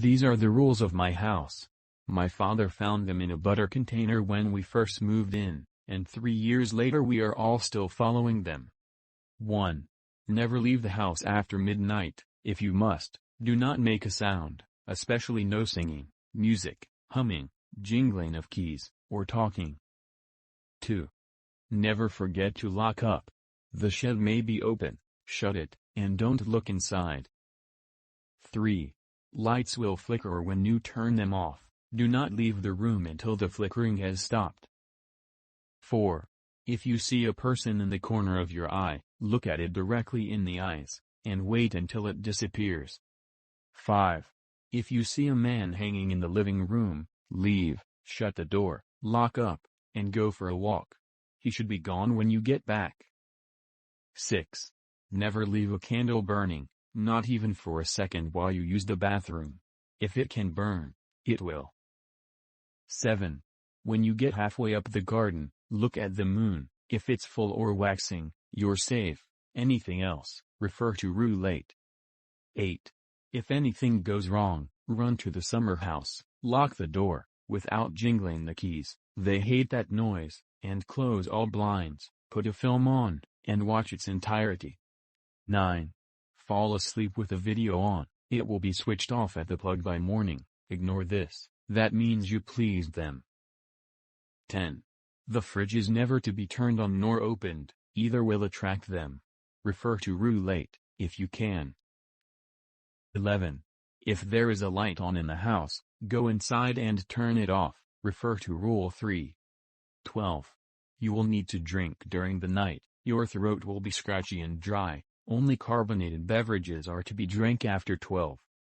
These are the rules of my house. My father found them in a butter container when we first moved in, and 3 years later we are all still following them. 1. Never leave the house after midnight. If you must, do not make a sound, especially no singing, music, humming, jingling of keys, or talking. 2. Never forget to lock up. The shed may be open, shut it, and don't look inside. 3. Lights will flicker when you turn them off. Do not leave the room until the flickering has stopped. 4. If you see a person in the corner of your eye, look at it directly in the eyes, and wait until it disappears. 5. If you see a man hanging in the living room, leave, shut the door, lock up, and go for a walk. He should be gone when you get back. 6. Never leave a candle burning, not even for a second while you use the bathroom. If it can burn, it will. 7. When you get halfway up the garden, look at the moon. If it's full or waxing, you're safe. Anything else, refer to roulette. 8. If anything goes wrong, run to the summer house, lock the door, without jingling the keys, they hate that noise, and close all blinds, put a film on, and watch its entirety. 9. Fall asleep with the video on, it will be switched off at the plug by morning, ignore this, that means you pleased them. 10. The fridge is never to be turned on nor opened, either will attract them. Refer to roulette, if you can. 11. If there is a light on in the house, go inside and turn it off, refer to Rule 3. 12. You will need to drink during the night, your throat will be scratchy and dry, only carbonated beverages are to be drank after 12.